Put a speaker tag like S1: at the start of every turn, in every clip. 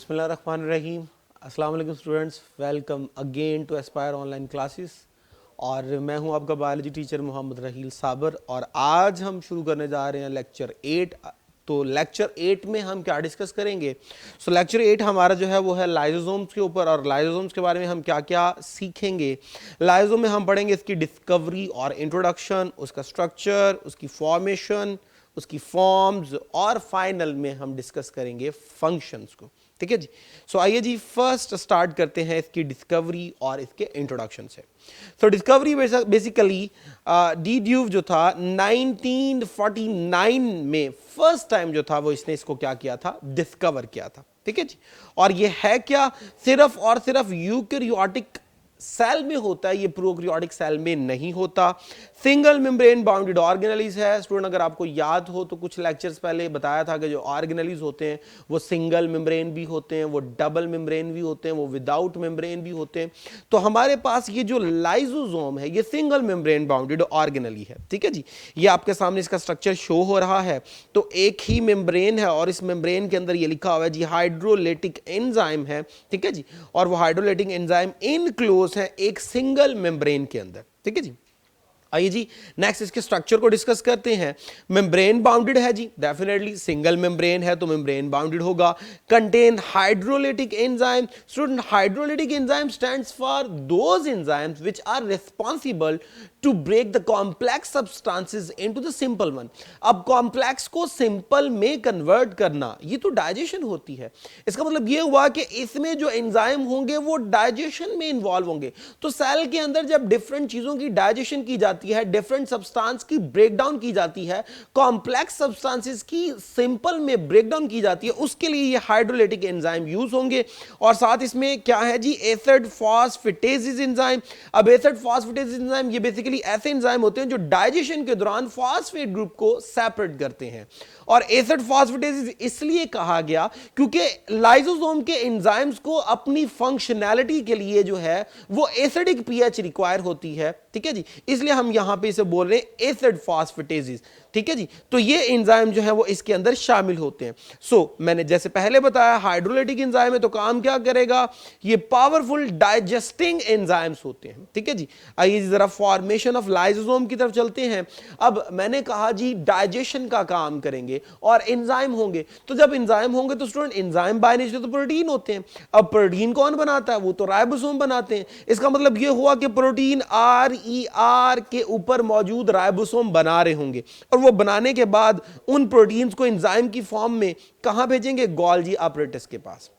S1: बिस्मिल्लाहिर्रहमानिर्रहीम। अस्सलाम वालेकुम students, welcome again to Aspire online classes. और मैं हूं आपका बायोलॉजी टीचर मोहम्मद रहील साबर। और आज हम शुरू करने जा रहे हैं लेक्चर 8। तो लेक्चर 8 में हम क्या डिस्कस करेंगे? लेक्चर 8 हमारा जो है वो है लाइसोसोम्स के ऊपर। और लाइसोसोम्स के बारे में हम क्या क्या सीखेंगे? लाइसोसोम में हम पढ़ेंगे इसकी डिस्कवरी और इंट्रोडक्शन, उसका स्ट्रक्चर, उसकी फॉर्मेशन, उसकी फॉर्म्स, और फाइनल में हम डिस्कस करेंगे फंक्शंस को। ठीक है जी। आइए जी फर्स्ट स्टार्ट करते हैं इसकी डिस्कवरी और इसके इंट्रोडक्शन से। डिस्कवरी बेसिकली डी ड्यूव जो था 1949 में फर्स्ट टाइम जो था वो इसने इसको क्या किया था, डिस्कवर किया था। ठीक है जी। और ये है क्या, सिर्फ और सिर्फ यूकैरियोटिक सेल में होता है, ये प्रोकैरियोटिक सेल में नहीं होता। सिंगल मेम्ब्रेन बाउंडेड ऑर्गेनेलीज है। स्टूडेंट अगर आपको याद हो तो कुछ लेक्चर्स पहले बताया था कि जो ऑर्गेनेलीज होते हैं वो सिंगल मेम्ब्रेन भी होते हैं, वो डबल मेम्ब्रेन भी होते हैं, वो विदाउट मेम्ब्रेन भी होते हैं। तो हमारे पास ये जो लाइसोसोम है ये सिंगल मेम्ब्रेन बाउंडेड ऑर्गेनेली है। ठीक है जी। ये आपके सामने इसका स्ट्रक्चर शो हो रहा है। तो एक ही मेम्ब्रेन है और इस मेम्ब्रेन के अंदर ये लिखा हुआ है जी हाइड्रोलाइटिक एंजाइम है। ठीक है जी। और वो हाइड्रोलाइटिक एंजाइम इनक्लोज है एक सिंगल मेम्ब्रेन के अंदर। ठीक है जी। आइए जी नेक्स्ट इसके स्ट्रक्चर को डिस्कस करते हैं। मेम्ब्रेन बाउंडेड है जी, डेफिनेटली सिंगल मेम्ब्रेन है तो मेम्ब्रेन बाउंडेड होगा। Contain hydrolytic enzyme. Student hydrolytic enzyme stands for those enzymes which are responsible to break the complex substances into the simple one. अब complex को simple में convert करना ये तो डाइजेशन होती है। इसका मतलब ये हुआ कि इसमें जो एंजाइम होंगे वो डाइजेशन में इन्वॉल्व होंगे। तो सेल के अंदर जब डिफरेंट चीजों की डाइजेशन की जाती है, डिफरेंट सब्सटेंस की ब्रेकडाउन की जाती है, कॉम्प्लेक्स सब्सटेंसेस की सिंपल में ब्रेकडाउन की जाती है, उसके लिए ये हाइड्रोलाइटिक एंजाइम यूज होंगे। और साथ इसमें क्या है जी, एसिड फॉस्फेटेजेस एंजाइम। अब एसिड फॉस्फेटेजेस एंजाइम ये बेसिकली ऐसे एंजाइम होते हैं जो डाइजेशन के दौरान फॉस्फेट ग्रुप को सेपरेट करते हैं। और एसिड फॉस्फेटेजेस इसलिए कहा गया क्योंकि लाइसोसोम के एंजाइम्स को अपनी फंक्शनैलिटी के लिए जो है वो एसिडिक पीएच रिक्वायर होती है। ठीक है जी। इसलिए हम यहां पे इसे बोल रहे हैं एसिड फॉस्फेटेजेस। ठीक है जी। तो ये एंजाइम जो है वो इसके अंदर शामिल होते हैं। मैंने जैसे पहले बताया हाइड्रोलाइटिक एंजाइम है तो काम क्या करेगा, ये पावरफुल डाइजेस्टिंग एंजाइम्स होते हैं। ठीक है जी। आइए जरा फॉर्मेशन ऑफ लाइसोसोम की तरफ चलते हैं। अब मैंने कहा जी डाइजेशन का काम करेंगे और एंजाइम होंगे। तो जब एंजाइम होंगे तो स्टूडेंट एंजाइम बाय नेचर तो प्रोटीन होते हैं। अब प्रोटीन कौन बनाता है, वो तो राइबोसोम बनाते हैं। इसका मतलब ये हुआ कि प्रोटीन RER के ऊपर मौजूद राइबोसोम बना रहे होंगे और वो बनाने के बाद उन प्रोटीन्स को एंजाइम की फॉर्म में कहां भेजेंगे, गोल्गी apparatus के पास।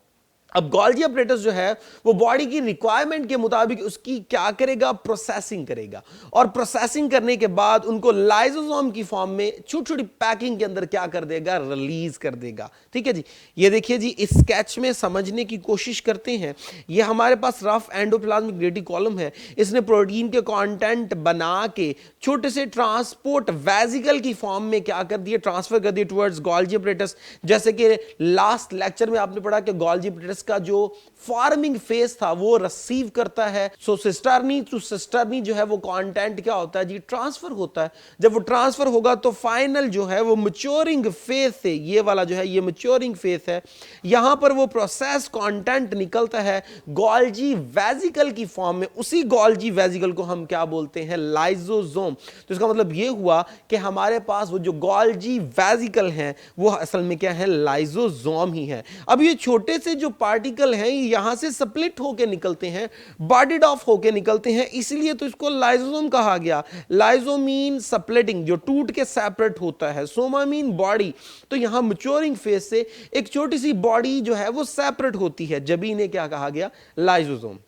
S1: अब गोल्गी apparatus जो है वो बॉडी की रिक्वायरमेंट के मुताबिक उसकी क्या करेगा, प्रोसेसिंग करेगा। और प्रोसेसिंग करने के बाद उनको लाइसोसोम की फॉर्म में छोटी छोटी पैकिंग के अंदर क्या कर देगा, रिलीज कर देगा। ठीक है जी। ये देखिए जी इस स्केच में समझने की कोशिश करते हैं। ये हमारे पास रफ एंडोप्लाज्मिक रेटिकुलम है। इसने प्रोटीन के कंटेंट बना के छोटे से ट्रांसपोर्ट वेसिकल की फॉर्म में क्या कर दिए, ट्रांसफर कर दिए टुवर्ड्स गोल्गी apparatus। जैसे कि लास्ट लेक्चर में आपने पढ़ा कि गोल्गी apparatus का जो फॉर्मिंग फेज था वो रिसीव करता है। सिस्टर्नी टू सिस्टर्नी जो है वो कंटेंट क्या होता है जी, ट्रांसफर होता है। जब वो ट्रांसफर होगा तो फाइनल जो है वो मैच्योरिंग फेज से, ये वाला जो है ये मैच्योरिंग फेज है, यहां पर वो प्रोसेस कंटेंट निकलता है गोल्गी वेसिकल की फॉर्म में। उसी गोल्गी वेसिकल को हम क्या बोलते हैं, लाइसोसोम। तो इसका मतलब ये हुआ कि हमारे पास वो जो गोल्गी वेसिकल हैं वो असल में क्या है, लाइसोसोम ही है। अब ये छोटे से जो पार्टिकल हैं यहां से स्प्लिट होके निकलते हैं, बॉडीड ऑफ होके निकलते हैं, इसलिए तो इसको लाइसोसोम कहा गया। लाइसो मीन स्प्लिटिंग, जो टूट के सेपरेट होता है। Soma mean body. तो यहां मैच्योरिंग फेज से एक छोटी सी बॉडी जो है वो सेपरेट होती है, जब इन्हें क्या कहा गया, लाइसोसोम।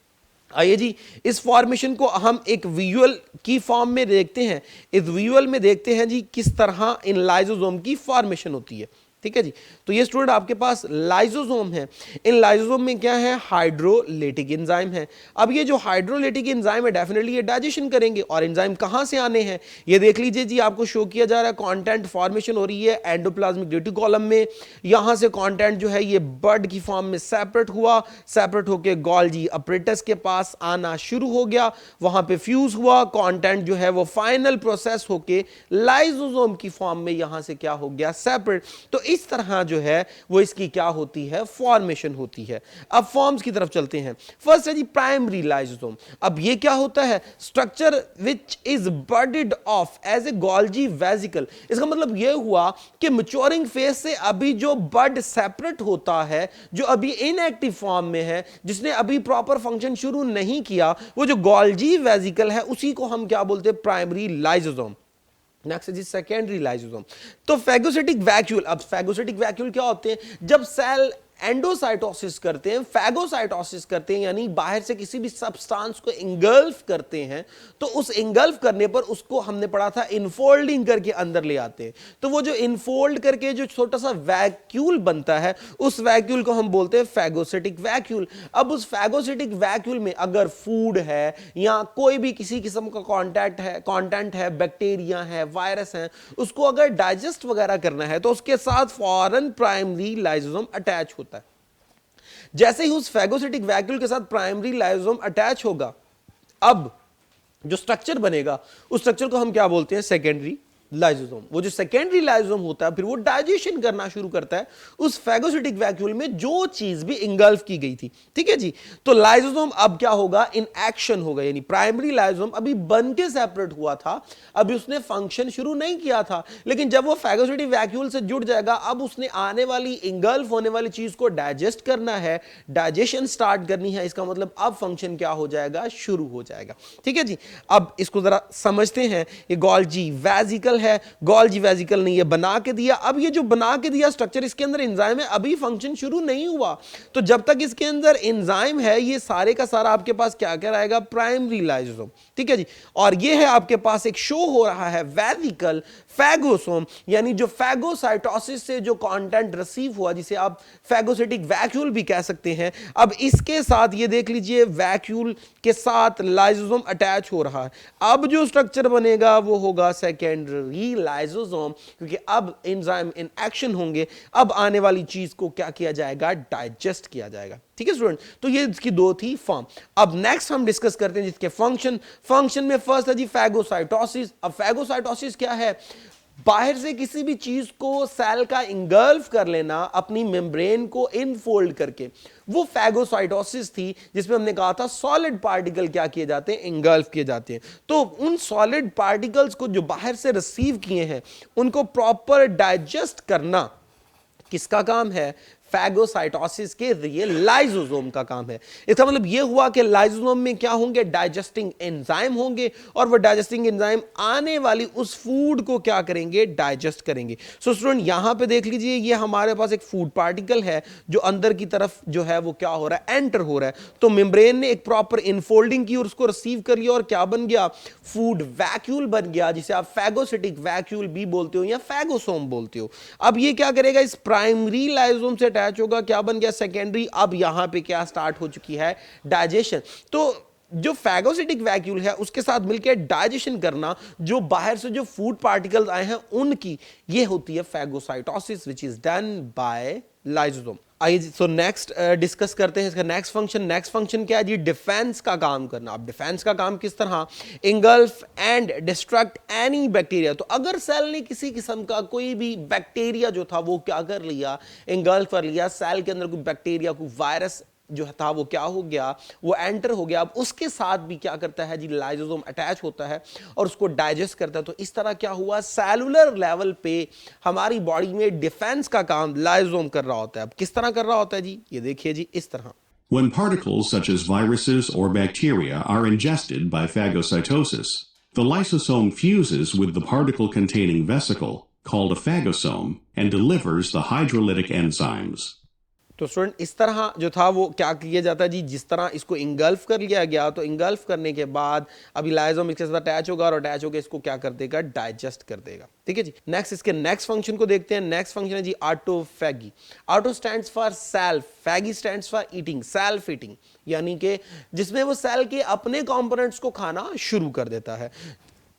S1: आइए जी इस फॉर्मेशन को हम एक विजुअल की फॉर्म में देखते हैं। इस विजुअल में देखते हैं जी किस तरह इन लाइसोसोम की फॉर्मेशन होती है। ठीक है जी। तो ये स्टूडेंट आपके पास लाइसोसोम है। इन लाइसोसोम में क्या है, हाइड्रोलाइटिक एंजाइम है। अब ये जो हाइड्रोलाइटिक एंजाइम है डेफिनेटली ये डाइजेशन करेंगे। और एंजाइम कहां से आने हैं, ये देख लीजिए जी, आपको शो किया जा रहा है। कंटेंट फॉर्मेशन हो रही है एंडोप्लाज्मिक रेटिकुलम में। यहां से कंटेंट जो है ये बड की फॉर्म में सेपरेट हुआ, सेपरेट होकर गोल्गी apparatus के पास आना शुरू हो गया, वहां पे फ्यूज हुआ, कंटेंट जो है वो फाइनल प्रोसेस होके लाइसोसोम की फॉर्म में यहां से क्या हो गया, सेपरेट। तो इस तरह जो है वो इसकी क्या होती है, फॉर्मेशन होती है। अब फॉर्म्स की तरफ चलते हैं। फर्स्ट है जी प्राइमरी लाइसोसोम। अब ये क्या होता है, structure which is budded off as a Golgi vesicle. इसका मतलब ये हुआ कि मैच्योरिंग फेज से अभी जो बड सेपरेट होता है, जो अभी इनएक्टिव फॉर्म में है, जिसने अभी प्रॉपर फंक्शन शुरू नहीं किया, वो जो गोल्जी वेसिकल है उसी को हम क्या बोलते हैं, प्राइमरी लाइसोसोम। नेक्स्ट जी सेकेंडरी लाइसोसोम। तो फैगोसिटिक वैक्यूल। अब फैगोसिटिक वैक्यूल क्या होते हैं, जब सेल एंडोसाइटोसिस करते हैं, फैगोसाइटोसिस करते हैं, यानी बाहर से किसी भी सब्सटेंस को इंगल्फ करते हैं, तो उस इंगल्फ करने पर उसको हमने पढ़ा था इनफोल्डिंग करके अंदर ले आते हैं। तो वो जो इनफोल्ड करके जो छोटा सा वैक्यूल बनता है, उस वैक्यूल को हम बोलते हैं फैगोसिटिक वैक्यूल। अब उस फैगोसिटिक वैक्यूल में अगर फूड है या कोई भी किसी किस्म का कंटेंट है, बैक्टीरिया है, वायरस है, उसको अगर डाइजेस्ट वगैरह करना है तो उसके साथ फौरन प्राइमरी लाइसोसोम अटैच होता है। जैसे ही उस फैगोसिटिक वैक्यूल के साथ प्राइमरी लाइसोसोम अटैच होगा, अब जो स्ट्रक्चर बनेगा उस स्ट्रक्चर को हम क्या बोलते हैं, सेकेंडरी लाइसोसोम। वो जो सेकेंडरी लाइसोसोम होता है फिर वो डाइजेशन करना शुरू करता है उस फैगोसिटिक वैक्यूल में जो चीज भी इंगल्फ की गई थी। ठीक है जी। तो लाइसोसोम अब क्या होगा, इन एक्शन होगा, यानी प्राइमरी लाइसोसोम अभी बन के सेपरेट हुआ था, अभी उसने फंक्शन शुरू नहीं किया था, लेकिन जब वो फैगोसिटिक वैक्यूल से जुड़ जाएगा, अब उसने आने वाली इंगल्फ होने वाली चीज को डाइजेस्ट करना है, डाइजेशन स्टार्ट करनी है। इसका मतलब अब फंक्शन क्या हो जाएगा, शुरू हो जाएगा। ठीक है जी। अब इसको जरा समझते हैं। ये गोल्जी वेसिकल है, गोल्जी वेसिकल ने ये बना के दिया। अब ये जो बना के दिया स्ट्रक्चर, इसके अंदर एंजाइम है, अभी फंक्शन शुरू नहीं हुआ, तो जब तक इसके अंदर एंजाइम है, ये सारे का सारा आपके पास क्या क्या रहेगा, प्राइमरी लाइसोसोम। ठीक है जी। और ये है आपके पास एक शो हो रहा है वेसिकल फैगोसोम, यानी जो फैगोसाइटोसिस से जो कंटेंट रिसीव हुआ, जिसे आप फैगोसिटिक वैक्यूल भी कह सकते हैं। अब इसके साथ ये देख लीजिए, वैक्यूल के साथ लाइसोसोम अटैच हो रहा है। अब जो स्ट्रक्चर बनेगा वो होगा सेकेंडरी लाइसोसोम, क्योंकि अब एंजाइम इन एक्शन होंगे, अब आने वाली चीज को क्या किया जाएगा, डाइजेस्ट किया जाएगा। ठीक है स्टूडेंट। तो ये इसकी दो थी फॉर्म। अब नेक्स्ट हम डिस्कस करते हैं जिसके फंक्शन में फर्स्ट है जी फैगोसाइटोसिस। अब फैगोसाइटोसिस क्या है, बाहर से किसी भी चीज को सेल का इंगल्फ कर लेना अपनी मेम्ब्रेन को इनफोल्ड करके, वो फैगोसाइटोसिस थी, जिसमें हमने कहा था सॉलिड पार्टिकल क्या किए जाते हैं, इंगल्फ किए जाते हैं। तो उन सॉलिड पार्टिकल्स को जो बाहर से रिसीव किए हैं उनको प्रॉपर डाइजेस्ट करना किसका काम है, फैगोसाइटोसिस के लिए लाइसोसोम का काम है। इसका मतलब यह हुआ कि लाइसोसोम में क्या होंगे, डाइजेस्टिंग एंजाइम होंगे, और वो डाइजेस्टिंग एंजाइम आने वाली उस फूड को क्या करेंगे, डाइजेस्ट करेंगे। सो स्टूडेंट यहां पे देख लीजिए, ये हमारे पास एक फूड पार्टिकल है जो अंदर की तरफ जो है वो क्या हो रहा है, एंटर हो रहा है। तो मेम्ब्रेन ने एक प्रॉपर इनफोल्डिंग की और उसको रिसीव कर लिया, और क्या बन गया, फूड वैक्यूल बन गया, जिसे आप फैगोसिटिक वैक्यूल भी बोलते हो या फैगोसोम बोलते हो। अब ये क्या करेगा, इस प्राइमरी लाइसोसोम से अटैच होगा, क्या बन गया, सेकेंडरी। अब यहां पे क्या स्टार्ट हो चुकी है, डाइजेशन। तो जो फैगोसिटिक वैक्यूल है उसके साथ मिलकर डाइजेशन करना, जो बाहर से जो फूड पार्टिकल्स आए हैं उनकी, ये होती है phagocytosis which is done by lysosome. आइए सो नेक्स्ट डिस्कस करते हैं इसका नेक्स्ट फंक्शन क्या है जी, डिफेंस का काम करना। अब डिफेंस का काम किस तरह, engulf and destruct any bacteria. तो अगर सेल ने किसी किस्म का कोई भी बैक्टीरिया जो था वो क्या कर लिया, इंगल्फ कर लिया, सेल के अंदर कोई बैक्टीरिया, कोई वायरस जो था वो क्या हो गया, वो एंटर हो गया। अब उसके साथ भी क्या करता है जी, लाइसोसोम अटैच होता है और उसको डाइजेस्ट करता है। तो इस तरह क्या हुआ, सेलुलर लेवल पे हमारी बॉडी में डिफेंस का काम लाइसोसोम कर रहा होता है। अब किस तरह कर रहा होता है जी, ये देखिए जी इस तरह।
S2: When particles such as viruses or bacteria are ingested by phagocytosis, the lysosome fuses with the particle-containing vesicle, called a phagosome, and delivers the hydrolytic enzymes.
S1: तो स्टूडेंट इस तरह जो था वो क्या किया जाता है जी, जिस तरह इसको इंगल्फ कर लिया गया, तो इंगल्फ करने के बाद अभी लाइसोसोम इसके साथ अटैच होगा, और अटैच होकर इसको क्या कर देगा, डाइजेस्ट कर देगा। ठीक है जी। नेक्स्ट इसके नेक्स्ट फंक्शन को देखते हैं। नेक्स्ट फंक्शन है जी autophagy. Auto stands for self, phagy stands for eating, self eating, यानी कि जिसमें वो सेल के अपने कंपोनेंट्स को खाना शुरू कर देता है।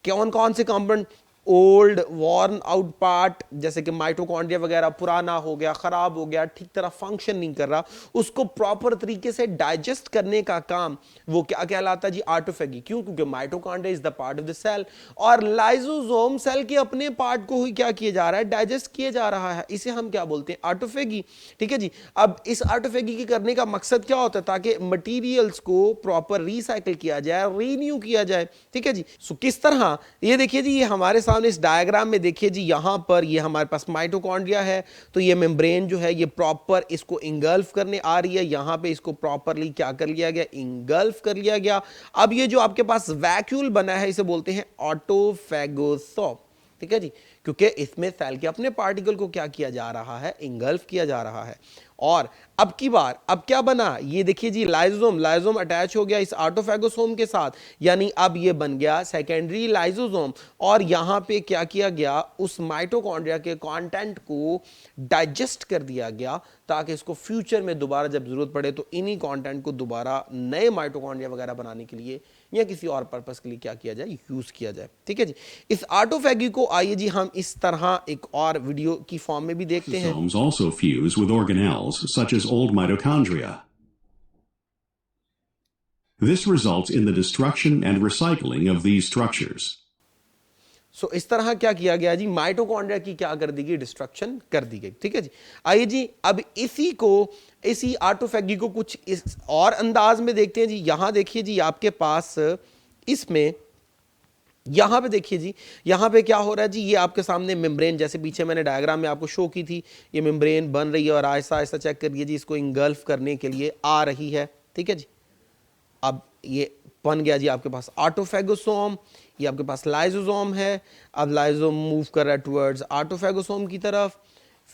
S1: कौन कौन से component, old worn out part, जैसे कि माइटोकॉन्ड्रिया वगैरह पुराना हो गया, खराब हो गया, ठीक तरह फंक्शन नहीं कर रहा, उसको प्रॉपर तरीके से डाइजेस्ट करने का काम वो क्या कहलाता है जी? ऑटोफेगी। क्यों? क्योंकि mitochondria is the part of the cell और लाइसोसोम सेल के अपने पार्ट को ही क्या किया जा रहा है? डाइजेस्ट किया जा रहा है। इसे हम क्या बोलते हैं? ऑटोफेगी। ठीक है जी। अब इस ऑटोफेगी के करने का मकसद क्या होता है? ताकि मटेरियल्स को प्रॉपर रिसाइकिल किया जाए, रीन्यू किया जाए। ठीक है जी। सो किस तरह, ये देखिए जी, ये हमारे सामने इस डायग्राम में देखिए जी, यहां पर ये हमारे पास माइटोकॉन्ड्रिया है, तो ये मेम्ब्रेन जो है ये प्रॉपर इसको इंगल्फ करने आ रही है, यहां पे इसको प्रॉपरली क्या कर लिया गया? इंगल्फ कर लिया गया। अब ये जो आपके पास वैक्यूल बना है इसे बोलते हैं ऑटोफेगोसोम। ठीक है जी, क्योंकि इसमें सेल के अपने पार्टिकल को क्या किया जा रहा है? इंगल्फ किया जा रहा है। और अब की बार अब क्या बना? ये देखिए जी, लाइसोसोम, लाइसोसोम अटैच हो गया इस ऑटोफेगोसोम के साथ, यानी अब ये बन गया सेकेंडरी लाइसोसोम। और यहां पे क्या किया गया? उस माइटोकॉन्ड्रिया के कंटेंट को डाइजेस्ट कर दिया गया, ताकि इसको फ्यूचर में दोबारा जब जरूरत पड़े तो इन्हीं कंटेंट को दोबारा नए माइटोकॉन्ड्रिया वगैरह बनाने के लिए या किसी और पर्पस के लिए क्या किया जाए? यूज किया जाए। ठीक है जी। इस ऑटोफेगी को आइए जी हम इस तरह एक और वीडियो की फॉर्म में भी देखते हैं।
S2: Lysosomes also fuse with organelles such as old mitochondria. This results in the destruction and recycling of these structures.
S1: सो इस तरह क्या किया गया जी? माइटोकॉन्ड्रिया की क्या कर दी गई? डिस्ट्रक्शन कर दी गई। ठीक है जी। आइए जी अब इसी ऑटोफेगी को कुछ इस और अंदाज में देखते हैं जी। यहां देखिए जी, आपके पास इसमें यहां पे देखिए जी, यहां पे क्या हो रहा है जी? ये आपके सामने मेम्ब्रेन, जैसे पीछे मैंने डायग्राम में आपको शो की थी, ये मेम्ब्रेन बन रही है और आहिस्ता आहिस्ता चेक करिए जी, इसको इंगल्फ करने के लिए आ रही है। ठीक है जी। अब ये बन गया जी आपके पास ऑटोफेगोसोम, ये आपके पास लाइसोसोम है। अब लाइसोसोम मूव कर रहा है टुवर्ड्स ऑटोफेगोसोम की तरफ,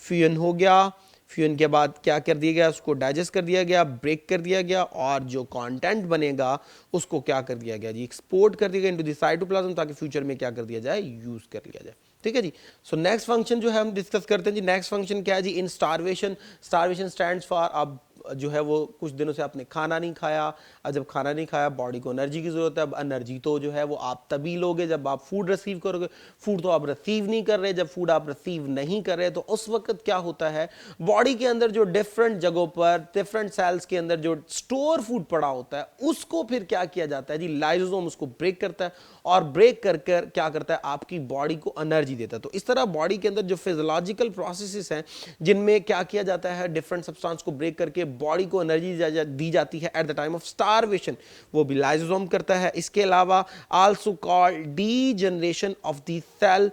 S1: फ्यूजन हो गया, फ्यूजन के बाद क्या कर दिया गया? उसको डाइजेस्ट कर दिया गया, ब्रेक कर दिया गया, और जो कंटेंट बनेगा उसको क्या कर दिया गया जी? एक्सपोर्ट कर दिया गया इनटू द साइटोप्लाज्म, ताकि फ्यूचर में क्या कर दिया जाए? यूज कर लिया जाए। ठीक है जी। सो नेक्स्ट फंक्शन जो है हम डिस्कस करते हैं जी। नेक्स्ट फंक्शन क्या है जी? इन स्टारवेशन। स्टारवेशन स्टैंड्स फॉर, अब जो है वो कुछ दिनों से आपने खाना नहीं खाया, और जब खाना नहीं खाया बॉडी को एनर्जी की जरूरत है। अब एनर्जी तो जो है वो आप तभी लोगे जब आप फूड रिसीव करोगे। फूड तो आप रिसीव नहीं कर रहे, जब फूड आप रिसीव नहीं कर रहे तो उस वक्त क्या होता है? बॉडी के अंदर जो डिफरेंट जगहों पर, डिफरेंट सेल्स के अंदर जो स्टोर फूड पड़ा होता है, उसको फिर क्या किया जाता है जी? लाइसोसोम उसको ब्रेक करता है, और ब्रेक कर कर क्या करता है? आपकी बॉडी को एनर्जी देता है। तो इस तरह बॉडी के अंदर जो फिजियोलॉजिकल प्रोसेसेस हैं, जिनमें क्या किया जाता है? डिफरेंट सब्सटेंस को ब्रेक करके बॉडी को एनर्जी दी जाती है at the time of starvation, वो भी लाइसोसोम करता है। इसके अलावा also called degeneration of the cell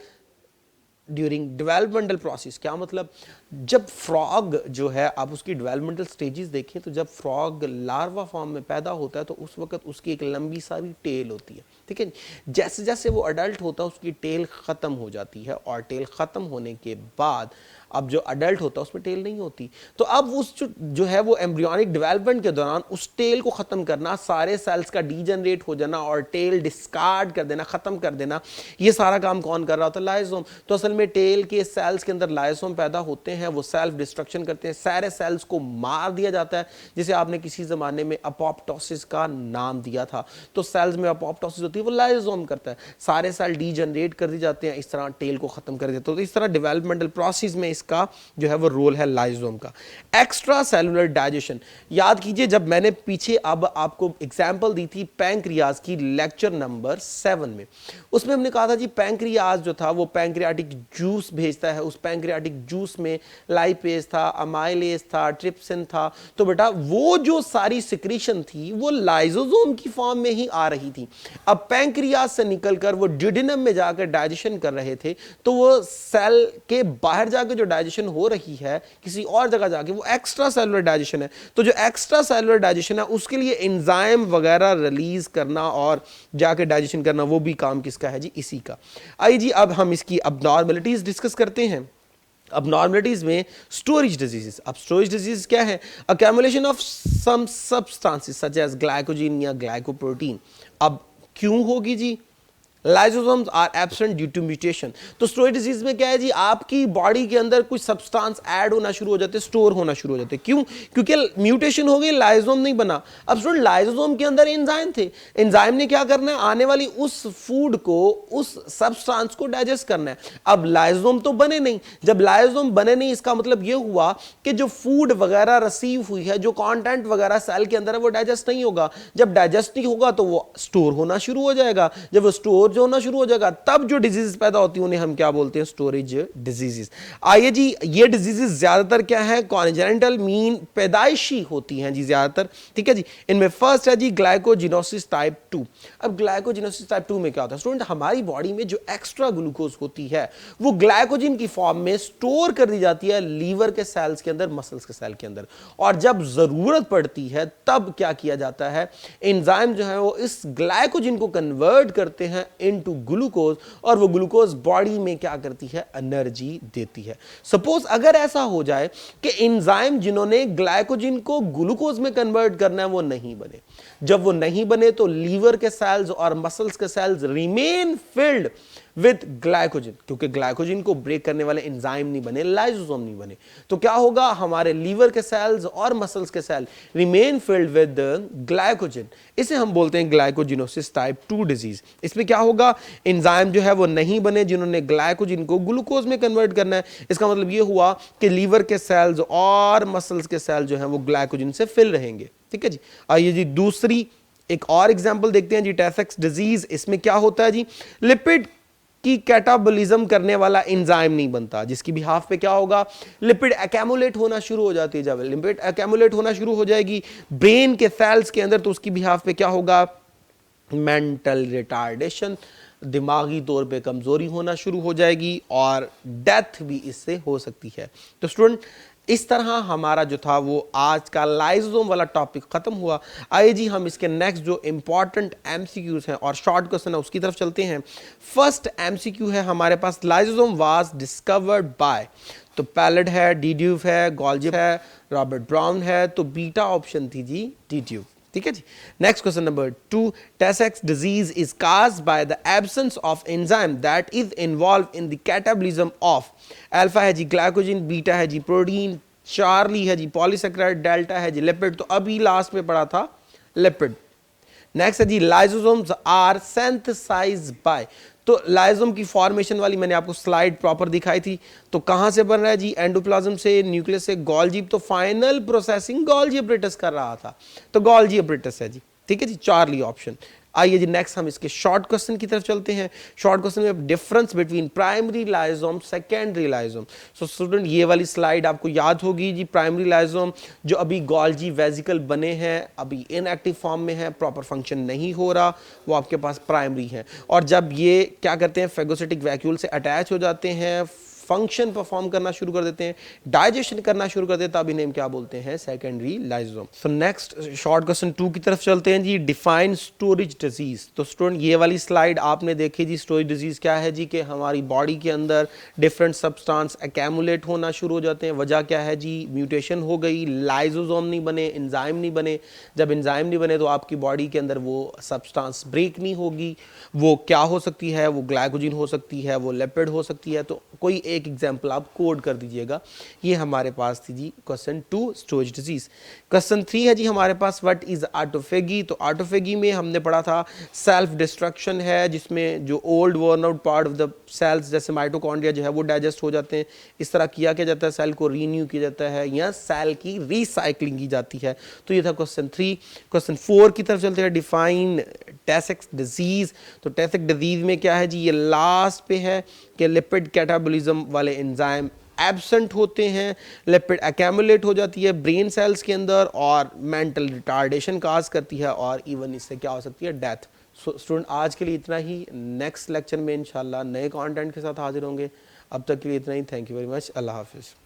S1: during developmental process. क्या मतलब? जब फ्रॉग जो है, आप उसकी डेवलपमेंटल स्टेजेस देखें, तो जब फ्रॉग लार्वा फॉर्म में पैदा होता है तो उस वक्त उसकी एक लंबी सारी टेल होती है। ठीक है। जैसे जैसे वो अडल्ट होता है उसकी टेल खत्म हो जाती है, और टेल खत्म होने के बाद अब जो अडल्ट होता है उसमें टेल नहीं होती। तो अब उस जो है वो एम्ब्रियोनिक डेवलपमेंट के दौरान उस टेल को खत्म करना, सारे सेल्स का डीजनरेट हो जाना और टेल डिस्कार्ड कर देना, खत्म कर देना, ये सारा काम कौन कर रहा होता है? लाइसोसोम। तो असल में टेल के सेल्स के अंदर लाइसोसोम पैदा होते हैं, वो सेल्फ डिस्ट्रक्शन करते हैं, सारे सेल्स को मार दिया जाता है, जिसे आपने किसी जमाने में अपोप्टोसिस का नाम दिया था। तो सेल्स में अपोप्टोसिस होती है, वो लाइसोसोम करता है, सारे सेल डीजनरेट कर दिए जाते हैं, इस तरह टेल को खत्म कर देते हैं। तो इस तरह डेवलपमेंटल प्रोसेस में का जो है वो रोल है लाइसोसोम का। एक्स्ट्रा सेलुलर डाइजेशन, याद कीजिए जब मैंने पीछे अब आपको एग्जांपल दी थी पैंक्रियाज की, लेक्चर नंबर 7 में, उसमें हमने कहा था जी पैंक्रियाज जो था वो पैंक्रियाटिक जूस भेजता है, उस पैंक्रियाटिक जूस में लाइपेज था, अमाइलेज था, ट्रिप्सिन था। तो बेटा वो जो सारी सिक्रीशन थी वो लाइसोसोम की फॉर्म में ही आ रही थी। अब पैंक्रियाज से निकलकर वो ड्यूडेनम में जाकर डाइजेशन कर रहे थे, तो वो सेल के बाहर जाकर जो डाइजेशन हो रही है किसी और जगह जाके, वो एक्स्ट्रा सेलुलर डाइजेशन है। तो जो एक्स्ट्रा सेलुलर डाइजेशन है उसके लिए एंजाइम वगैरह रिलीज करना और जाके डाइजेशन करना, वो भी काम किसका है जी? इसी का। आइए जी अब हम इसकी अबनॉर्मलिटीज डिस्कस करते हैं। अबनॉर्मलिटीज में स्टोरेज डिजीजेस। अब स्टोरेज डिजीज क्या है? Accumulation of some substances such as glycogen या ग्लाइकोप्रोटीन। अब क्यों होगी जी? Lysosomes are absent due to mutation. तो स्टोरेज डिजीज में क्या है जी, आपकी बॉडी के अंदर कुछ सब्सटेंस ऐड होना शुरू हो जाते हैं, स्टोर होना शुरू हो जाते हैं। क्यों? क्योंकि म्यूटेशन हो गई, लाइसोसोम नहीं बना। अब स्टूडेंट लाइसोसोम के अंदर एंजाइम थे, एंजाइम ने क्या करना है, आने वाली उस फूड को, उस सब्सटेंस को डाइजेस्ट करना है। अब लाइसोसोम तो बने नहीं, जब लाइसोसोम बने नहीं इसका मतलब यह हुआ कि जो फूड वगैरह रिसीव हुई है, जो कंटेंट वगैरह सेल के अंदर है, वो डाइजेस्ट नहीं होगा। जब डाइजेस्ट नहीं होगा तो वो स्टोर होना शुरू हो जाएगा। जब वो स्टोर जो होना शुरू हो जाएगा, तब जो डिजीज पैदा होती है उन्हें हम क्या बोलते हैं, स्टोरेज डिजीजेस। आइए जी, ये डिजीजेस ज्यादातर क्या है, कॉन्जेनिटल मीन पैदाइशी होती हैं जी ज्यादातर, ठीक है जी। इनमें फर्स्ट है जी ग्लाइकोजिनोसिस टाइप 2। अब ग्लाइकोजिनोसिस टाइप 2 में क्या होता है स्टूडेंट, हमारी बॉडी में जो एक्स्ट्रा ग्लूकोज होती है वो ग्लाइकोजिन की फॉर्म में स्टोर कर दी जाती है लीवर के सेल्स के अंदर, मसल्स के सेल के अंदर, और जब जरूरत पड़ती है तब क्या किया जाता है, एंजाइम जो है वो इस ग्लाइकोजिन को कन्वर्ट करते हैं इनटू ग्लूकोज, और वो ग्लूकोज बॉडी में क्या करती है, एनर्जी देती है। सपोज अगर ऐसा हो जाए कि एंजाइम जिन्होंने ग्लाइकोजिन को ग्लूकोज में कन्वर्ट करना है वो नहीं बने, जब वो नहीं बने तो लीवर के सेल्स और मसल्स के cells remain filled with glycogen, क्योंकि ग्लाइकोजिन को ब्रेक करने वाले एंजाइम नहीं बने, लाइसोसोम नहीं बने, तो क्या होगा, हमारे लीवर के सेल्स और मसल्स के cell remain filled with glycogen. इसे हम बोलते हैं ग्लाइकोजिनोसिस टाइप 2 डिजीज। इसमें क्या होगा, एंजाइम जो है वो नहीं बने जिन्होंने ग्लाइकोजिन को ग्लूकोज में कन्वर्ट करना है। इसका मतलब ये हुआ कि लीवर के सेल्स और मसल्स के सेल जो है वो ग्लाइकोजिन से फिल रहेंगे, ठीक है जी। आइए जी, दूसरी एक और एग्जांपल देखते हैं जी, टेसेक्स डिजीज। इसमें क्या होता है जी, लिपिड की कैटाबॉलिज्म करने वाला एंजाइम नहीं बनता, जिसकी बिहाफ पे क्या होगा, लिपिड एक्यूमुलेट होना शुरू हो जाती है। जब लिपिड एक्यूमुलेट होना शुरू हो जाएगी ब्रेन के सेल्स के अंदर, तो उसकी बिहाफ पे क्या होगा, मेंटल रिटार्डेशन, दिमागी तौर पे कमजोरी होना शुरू हो जाएगी, और डेथ भी इससे हो सकती है। तो स्टूडेंट, इस तरह हमारा जो था वो आज का लाइसोसोम वाला टॉपिक खत्म हुआ। आइए जी, हम इसके नेक्स्ट जो इंपॉर्टेंट एमसीक्यूज हैं और शॉर्ट क्वेश्चन है उसकी तरफ चलते हैं। फर्स्ट एमसीक्यू है हमारे पास, लाइसोसोम वाज डिस्कवर्ड बाय, तो पैलेड है, डीड्यूव है, गोल्जी है, रॉबर्ट ब्राउन है, तो बीटा ऑप्शन थी जी डीड्यूव, ठीक है जी। Next question number 2, Tay Sachs disease is caused by the absence of enzyme that is involve in the catabolism of, alpha है जी ग्लाइकोजिन, बीटा है जी प्रोटीन, चार्ली है जी पॉलीसेकेराइड, डेल्टा है जी लिपिड, तो अभी लास्ट में पढ़ा था लिपिड। नेक्स्ट है जी लाइसोसोम्स आर सिंथेसाइज्ड बाय, तो लाइसोसोम की फॉर्मेशन वाली मैंने आपको स्लाइड प्रॉपर दिखाई थी, तो कहां से बन रहा है जी, एंडोप्लाज्म से, न्यूक्लियस से, गोल्जी, तो फाइनल प्रोसेसिंग गोल्जी अपरेटस कर रहा था, तो गोल्जी अपरेटस है जी, ठीक है जी, चार्ली ऑप्शन। आइए जी, नेक्स्ट हम इसके शॉर्ट क्वेश्चन की तरफ चलते हैं। शॉर्ट क्वेश्चन में difference between primary लाइसोम, secondary लाइसोम। So student, ये वाली स्लाइड आपको याद होगी जी, प्राइमरी लाइसोम जो अभी गोल्जी वेजिकल बने हैं, अभी इनएक्टिव फॉर्म में है, प्रॉपर फंक्शन नहीं हो रहा, वो आपके पास प्राइमरी है। और जब ये क्या करते हैं, फेगोसिटिक वैक्यूल से अटैच हो जाते हैं, फंक्शन परफॉर्म करना शुरू कर देते हैं, डाइजेशन करना शुरू कर देते हैं, तब इन्हें क्या बोलते हैं, secondary lysosome. So next short question 2 की तरफ चलते हैं जी, डिफाइन स्टोरेज डिजीज। तो स्टूडेंट, ये वाली स्लाइड आपने देखी जी, स्टोरेज डिजीज क्या है जी, कि हमारी बॉडी के अंदर डिफरेंट सब्सटेंस एक्यूमुलेट होना शुरू हो जाते हैं। वजह क्या है जी, म्यूटेशन हो गई, लाइसोसोम नहीं बने, एंजाइम नहीं बने। जब एंजाइम नहीं बने तो आपकी बॉडी के अंदर वो सब्सटेंस ब्रेक नहीं होगी। वो क्या हो सकती है, वो ग्लाइकोजिन हो सकती है, वो लिपिड हो सकती है। तो कोई एक एग्जाम्पल आप कोड कर दीजिएगा। ये हमारे पास थी जी क्वेश्चन 2, स्टोरेज डिजीज। क्वेश्चन 3 है जी हमारे पास, व्हाट इज ऑटोफेगी। तो ऑटोफेगी में हमने पढ़ा था सेल्फ डिस्ट्रक्शन है, जिसमें जो old worn out part of the cells जैसे माइटोकॉन्ड्रिया जो है वो डाइजेस्ट हो जाते हैं। इस तरह किया जाता है, सेल को रीन्यू किया जाता है या सेल की रिसाइकलिंग की जाती है। तो ये था क्वेश्चन 3। क्वेश्चन 4 की तरफ चलते हैं, डिफाइन टेसेक्स डिजीज। तो टेसेक्स डिजीज में क्या है जी, ये लास्ट पे है कि लिपिड कैटाबॉलिज्म वाले एंजाइम एब्सेंट होते हैं, लिपिड एक्यूमुलेट हो जाती है ब्रेन सेल्स के अंदर और मेंटल रिटार्डेशन काज करती है, और इवन इससे क्या हो सकती है, डेथ। सो स्टूडेंट, आज के लिए इतना ही। नेक्स्ट लेक्चर में इंशाल्लाह नए कंटेंट के साथ हाजिर होंगे। अब तक के लिए इतना ही। Thank you very much. अल्लाह हाफिज़।